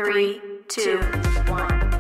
Three, two, one.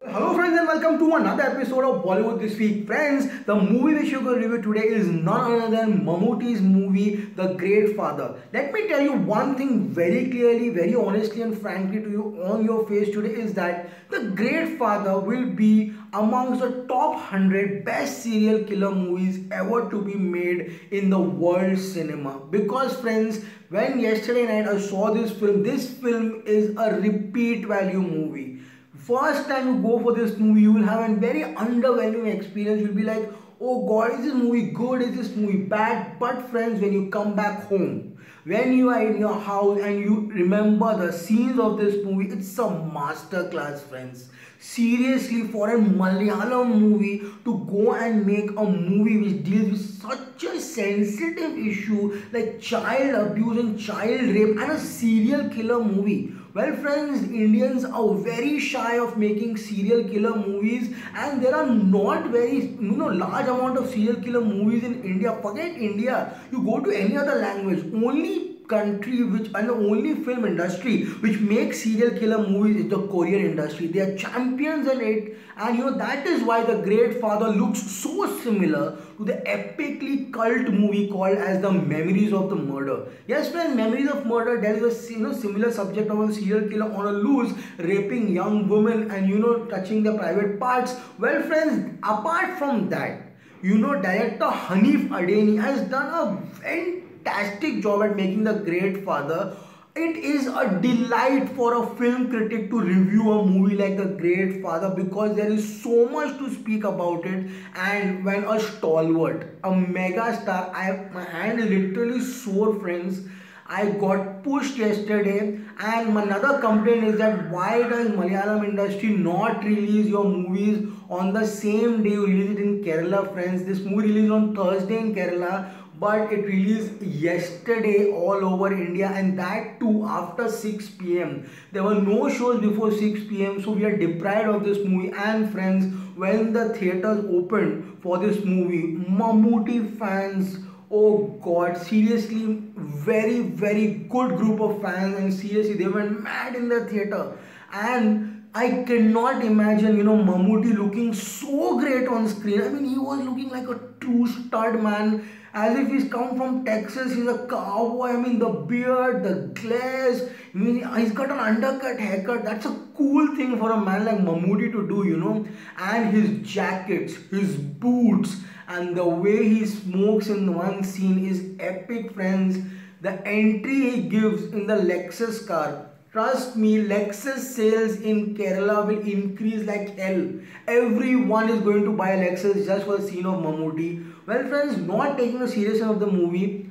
Hello friends and welcome to another episode of Bollywood This Week. Friends, the movie which you're going to review today is none other than Mammootty's movie, The Great Father. Let me tell you one thing very clearly, very honestly and frankly to you on your face today is that The Great Father will be amongst the top 100 best serial killer movies ever to be made in the world cinema. Because friends, when yesterday night I saw this film is a repeat value movie. First time you go for this movie, you will have a very underwhelming experience. You'll be like, oh god, is this movie good? Is this movie bad? But friends, when you come back home, when you are in your house and you remember the scenes of this movie, it's a masterclass, friends. Seriously, for a Malayalam movie to go and make a movie which deals with such a sensitive issue like child abuse and child rape and a serial killer movie. Well friends, Indians are very shy of making serial killer movies and there are not very large amount of serial killer movies in India. Forget India, you go to any other language, only country and the only film industry which makes serial killer movies is the Korean industry. They are champions in it, and that is why The Great Father looks so similar to the epically cult movie called as The Memories of the Murder. Yes friends, Memories of Murder, there is a similar subject of a serial killer on a loose raping young women and touching their private parts. Well friends, apart from that, director Hanif Adeni has done a fantastic job at making The Great Father. It is a delight for a film critic to review a movie like The Great Father because there is so much to speak about it. And when a stalwart, a mega star, my hand is literally sore friends. I got pushed yesterday, and another complaint is that why does Malayalam industry not release your movies on the same day you release it in Kerala, friends? This movie released on Thursday in Kerala, but it released yesterday all over India, and that too after 6 p.m. There were no shows before 6 p.m. so we are deprived of this movie. And friends, when the theaters opened for this movie, Mammootty fans, oh god, seriously, very good group of fans, and seriously they went mad in the theater. And I cannot imagine Mammootty looking so great on screen. I mean, he was looking like a true stud, man, as if he's come from Texas. He's a cowboy. I mean, the beard, the glass, I mean, he's got an undercut haircut. That's a cool thing for a man like Mammootty to do, and his jackets, his boots, and the way he smokes in one scene is epic, friends. The entry he gives in the Lexus car, trust me, Lexus sales in Kerala will increase like hell. Everyone is going to buy a Lexus just for the scene of Mammootty. Well friends, not taking the seriousness of the movie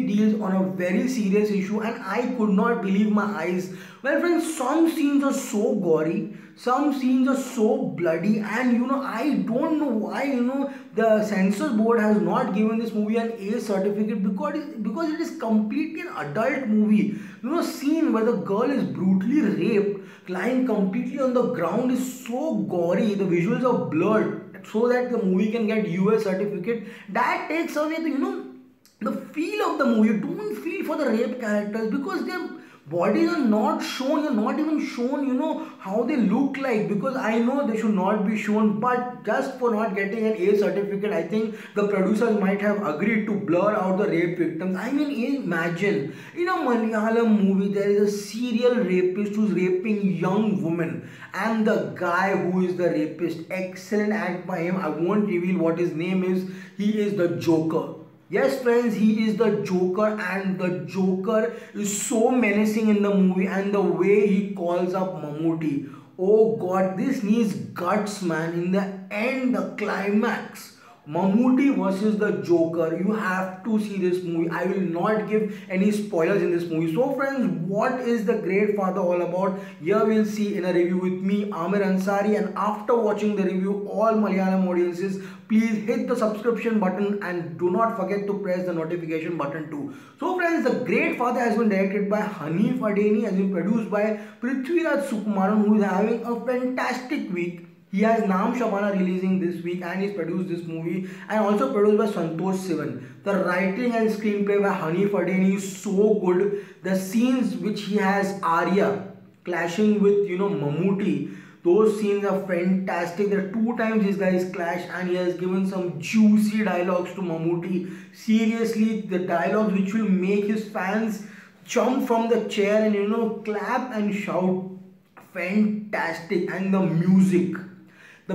deals on a very serious issue and I could not believe my eyes. Well friends, some scenes are so gory, some scenes are so bloody, and I don't know why the censor board has not given this movie an A certificate because it is completely an adult movie. Scene where the girl is brutally raped, lying completely on the ground is so gory, the visuals are blurred so that the movie can get US certificate. That takes away the feel of the movie. You don't feel for the rape characters because their bodies are not shown. You're not even shown how they look like, because I know they should not be shown, but just for not getting an A certificate, I think the producers might have agreed to blur out the rape victims. I mean, imagine in a Malayalam movie there is a serial rapist who's raping young women, and the guy who is the rapist, excellent act by him, I won't reveal what his name is, he is the Joker. Yes friends, he is the Joker, and the Joker is so menacing in the movie, and the way he calls up Mammootty, oh god, this needs guts, man. In the end, the climax, Mammootty versus the Joker, you have to see this movie. I will not give any spoilers in this movie. So friends, what is The Great Father all about? Here we'll see in a review with me, Amir Ansari, and after watching the review, all Malayalam audiences, please hit the subscription button and do not forget to press the notification button too. So friends, The Great Father has been directed by Hanif Adeni, has been produced by Prithviraj Sukumaran, who is having a fantastic week. He has Naam Shabana releasing this week and he's produced this movie and also produced by Santosh Sivan. The writing and screenplay by Hanif Adeni is so good. The scenes which he has Arya clashing with Mammootty, those scenes are fantastic. There are two times these guys clash and he has given some juicy dialogues to Mammootty. Seriously, the dialogues which will make his fans jump from the chair and clap and shout. Fantastic. And the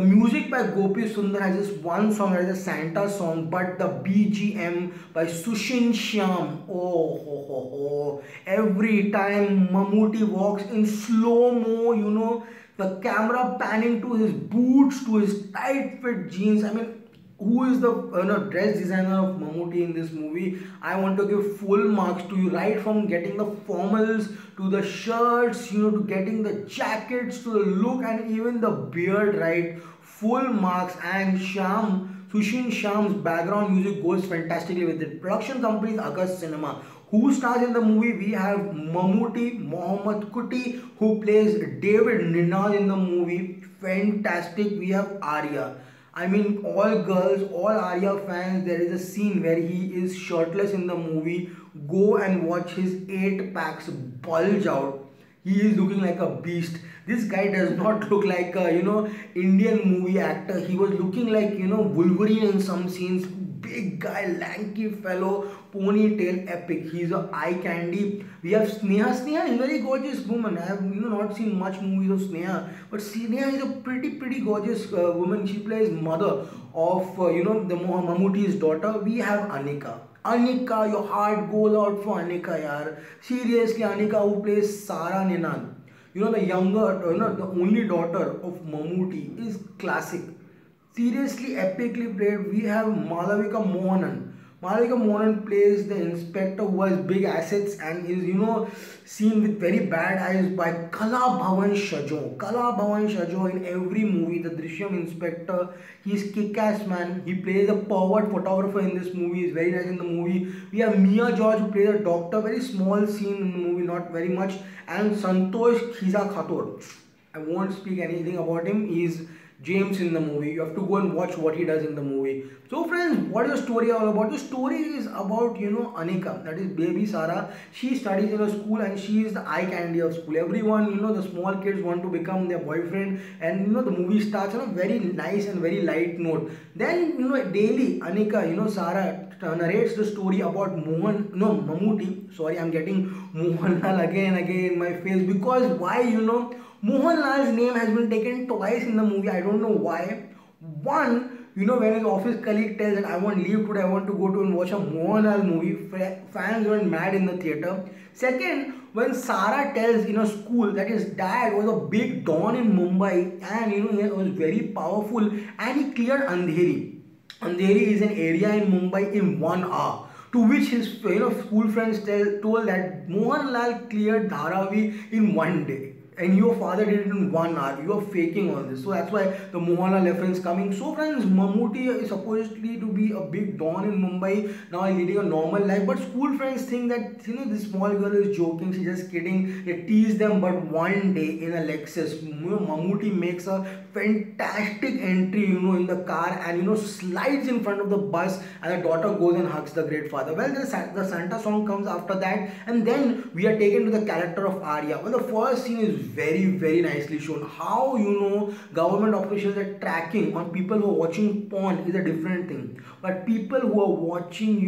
music by Gopi Sundar has just one song, that is a Santa song, but the BGM by Sushin Shyam, oh ho ho ho, every time Mammootty walks in slow-mo, the camera panning to his boots, to his tight fit jeans. I mean, who is the dress designer of Mammootty in this movie? I want to give full marks to you, right from getting the formals to the shirts, to getting the jackets, to the look and even the beard, right? Full marks. And Sushin Shyam's background music goes fantastically with it. Production company is August Cinema. Who stars in the movie? We have Mammootty, Mohammed Kuti, who plays David Ninal in the movie. Fantastic. We have Arya. I mean, all girls, all Arya fans, there is a scene where he is shirtless in the movie. Go and watch his 8 packs bulge out. He is looking like a beast. This guy does not look like a, Indian movie actor. He was looking like, Wolverine in some scenes. Big guy, lanky fellow, ponytail, epic. He's a eye candy. We have Sneha. Sneha is a very gorgeous woman. I have not seen much movies of Sneha, but Sneha is a pretty gorgeous woman. She plays mother of the Mammootty's daughter. We have Anika. Anika, your heart goes out for Anika, yaar. Seriously, Anika, who plays Sara Ninan. The younger, the only daughter of Mammootty, is classic. Seriously, epically played. We have Malavika Mohanan. Malavika Mohanan plays the inspector who has big assets and is, seen with very bad eyes by Kala Bhavan Shajo. Kala Bhavan Shajo in every movie, the Drishyam inspector, he's kick-ass man. He plays a pervert photographer in this movie, he's very nice in the movie. We have Mia George who plays a doctor, very small scene in the movie, not very much. And Santosh Khiza Khator. I won't speak anything about him. He's James in the movie. You have to go and watch what he does in the movie. So friends, what is the story all about? The story is about, Anika, that is baby Sara. She studies in a school and she is the eye candy of school. Everyone, the small kids want to become their boyfriend, and the movie starts on a very nice and very light note. Then, daily Anika, Sara narrates the story about Mammootty. Sorry, I'm getting Mohanlal again and again in my face, because why, Mohanlal's name has been taken twice in the movie. I don't know why. One, when his office colleague tells that I want leave today, I want to go to and watch a Mohanlal movie, fans went mad in the theatre. Second, when Sara tells in a school that his dad was a big don in Mumbai and he was very powerful and he cleared Andheri. Andheri is an area in Mumbai in 1 hour. To which his school friends told that Mohanlal cleared Dharavi in 1 day. And your father did it in 1 hour. You are faking all this. So that's why the Mohanlal reference coming. So friends, Mammootty is supposedly to be a big don in Mumbai. Now he's leading a normal life. But school friends think that this small girl is joking. She's just kidding. They tease them. But one day in a Lexus, Mammootty makes a fantastic entry, in the car and slides in front of the bus, and the daughter goes and hugs the Great Father. Well, the Santa song comes after that, and then we are taken to the character of Arya. Well, the first scene is very nicely shown. How government officials are tracking on people who are watching porn is a different thing, but people who are watching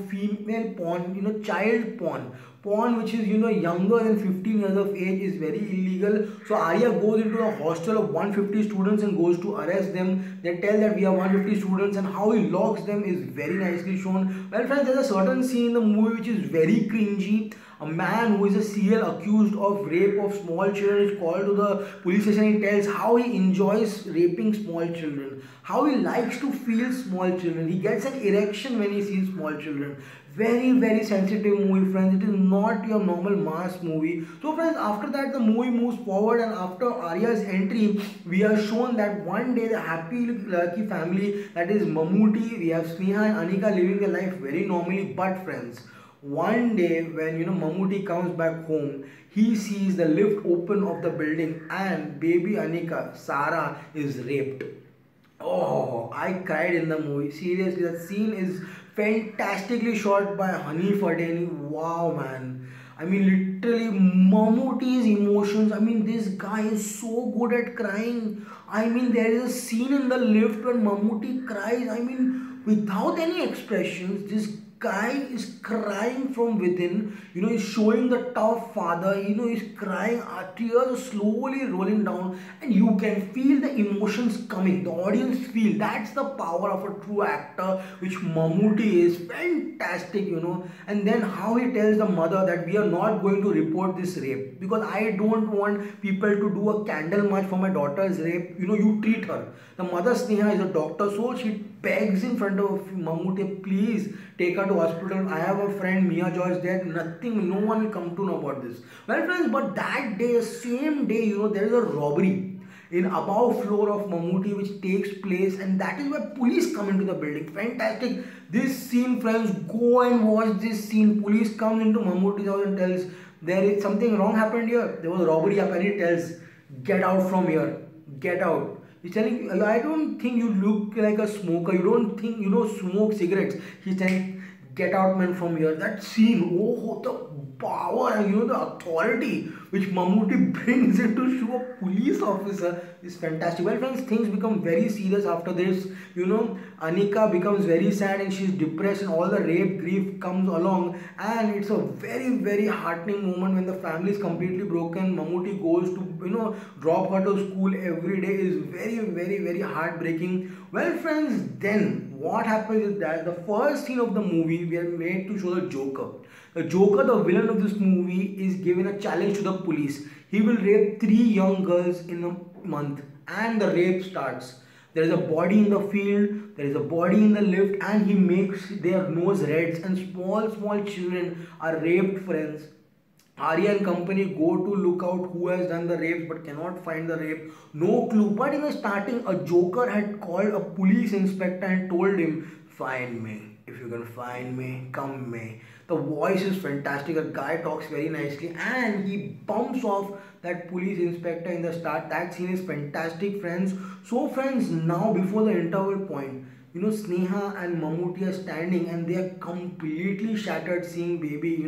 female porn, child porn which is younger than 15 years of age is very illegal. So Arya goes into a hostel of 150 students and goes to arrest them. They tell that we are 150 students, and how he locks them is very nicely shown. Well friends, there's a certain scene in the movie which is very cringy. A man who is a serial accused of rape of small children is called to the police station. He tells how he enjoys raping small children, how he likes to feel small children. He gets an erection when he sees small children. Very sensitive movie, friends. It is not your normal mass movie. So friends, after that the movie moves forward, and after Arya's entry, we are shown that one day the happy lucky family, that is Mammootty, we have Sneha and Anika living their life very normally. But friends, One day when Mammootty comes back home, he sees the lift open of the building and baby Anika, Sarah, is raped. Oh, I cried in the movie. Seriously, that scene is fantastically shot by Hani Fadeni. Wow, man. I mean, literally, Mammootty's emotions. I mean, this guy is so good at crying. I mean, there is a scene in the lift when Mammootty cries. I mean, without any expressions, this guy is crying from within. He's showing the tough father. He's crying, tears are slowly rolling down, and you can feel the emotions coming. The audience feel. That's the power of a true actor, which Mammootty is. Fantastic. And then how he tells the mother that we are not going to report this rape because I don't want people to do a candle march for my daughter's rape. You treat her. The mother Sneha is a doctor, so she begs in front of Mammootty, please take her to hospital. I have a friend Mia Joyce there. Nothing, no one will come to know about this. Well, friends, but that day, same day, there is a robbery in above floor of Mammootty which takes place, and that is where police come into the building. Fantastic. This scene, friends, go and watch this scene. Police come into Mammootty's house and tells there is something wrong happened here. There was robbery happened. He tells, get out from here. Get out. He's telling, I don't think you look like a smoker. You don't think, smoke cigarettes. He's telling, get out, man, from here. That scene, oh, the power and, the authority which Mammootty brings in to show a police officer is fantastic. Well, friends, things become very serious after this. Anika becomes very sad and she's depressed and all the rape grief comes along. And it's a very, very heartening moment when the family is completely broken. Mammootty goes to, drop her to school every day is very, very, very heartbreaking. Well, friends, then what happens is that the first scene of the movie we are made to show the Joker. The Joker, the villain of this movie, is given a challenge to the police. He will rape 3 young girls in a month, and the rape starts. There is a body in the field, there is a body in the lift, and he makes their nose reds, and small, small children are raped, friends. Arya and company go to look out who has done the rape but cannot find the rape. No clue. But in the starting, a Joker had called a police inspector and told him, find me. If you can find me, come me. The voice is fantastic. A guy talks very nicely and he bumps off that police inspector in the start. That scene is fantastic, friends. So, friends, now before the interval point, Sneha and Mammootty are standing and they are completely shattered seeing baby,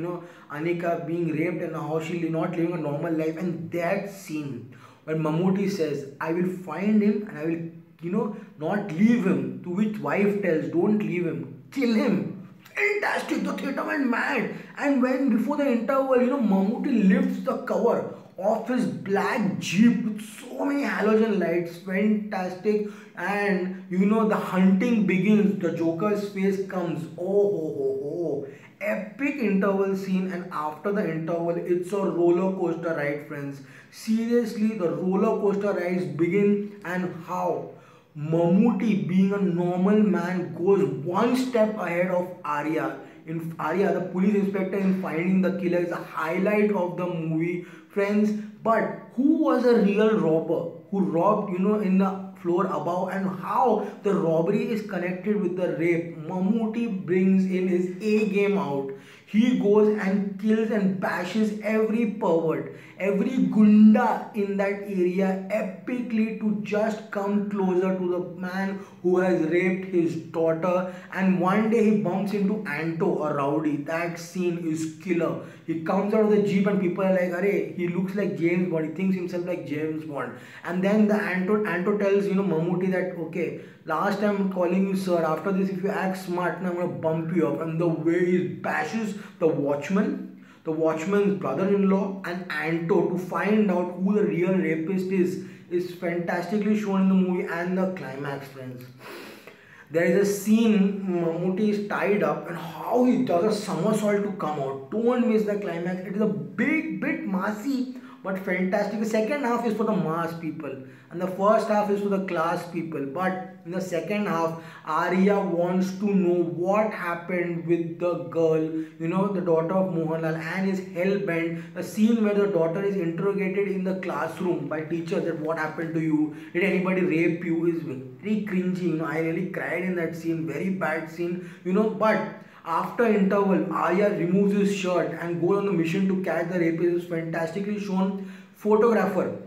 Anika being raped and how she's not living a normal life. And that scene when Mammootty says, I will find him and I will, not leave him. To which wife tells, don't leave him, kill him. Fantastic, the theatre went mad. And when before the interval, Mammootty lifts the cover of his black jeep with so many halogen lights, fantastic. And the hunting begins. The Joker's face comes. Oh, epic interval scene. And after the interval, it's a roller coaster ride, friends. Seriously, the roller coaster rides begin, and how Mammootty, being a normal man, goes one step ahead of Arya. In Arya, the police inspector, in finding the killer, is a highlight of the movie, friends. But who was a real robber who robbed, in the floor above, and how the robbery is connected with the rape? Mammootty brings in his A game out. He goes and kills and bashes every pervert, every gunda in that area epically to just come closer to the man who has raped his daughter. And one day he bumps into Anto, a rowdy. That scene is killer. He comes out of the jeep and people are like, "Arey, he looks like James Bond. He thinks himself like James Bond." And then the Anto tells Mammootty that, okay, last time I'm calling you sir. After this, if you act smart, I'm gonna bump you up. And the way he bashes the watchman's brother-in-law, and Anto to find out who the real rapist is fantastically shown in the movie. And the climax, friends. There is a scene, Mammootty is tied up and how he does a somersault to come out. Don't miss the climax. It is a bit massy but fantastic. The second half is for the mass people and the first half is for the class people. But in the second half, Arya wants to know what happened with the girl, the daughter of Mohanlal, and is hell-bent. The scene where the daughter is interrogated in the classroom by teachers that what happened to you, did anybody rape you, is very cringy. I really cried in that scene, very bad scene, but After interval, Arya removes his shirt and goes on the mission to catch the rapist. Is fantastically shown. Photographer.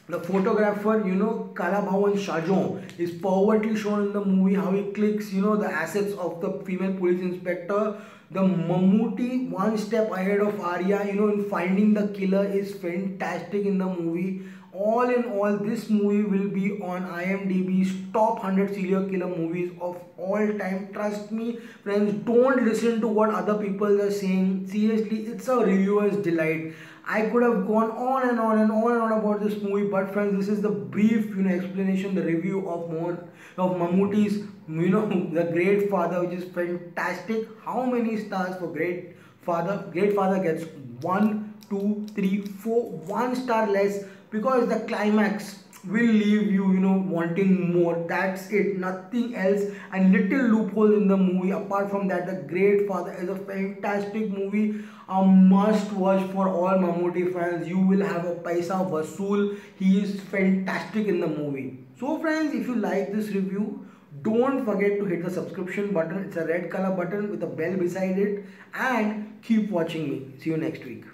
The photographer, Kalabhawan Shajon, is powerfully shown in the movie how he clicks, the assets of the female police inspector. The Mammootty, one step ahead of Arya, in finding the killer, is fantastic in the movie. All in all, this movie will be on IMDb's top 100 serial killer movies of all time. Trust me, friends, don't listen to what other people are saying. Seriously, it's a reviewer's delight. I could have gone on and on and on and on about this movie, but friends, this is the brief, explanation, the review of Mammootty's, the Great Father, which is fantastic. How many stars for Great Father? Great Father gets 1, 2, 3, 4, 1 star less because the climax will leave you, wanting more. That's it, nothing else, and little loophole in the movie. Apart from that, the Great Father is a fantastic movie, a must watch for all Mammootty fans. You will have a paisa vasool. He is fantastic in the movie. So friends, if you like this review, don't forget to hit the subscription button. It's a red color button with a bell beside it, and keep watching me. See you next week.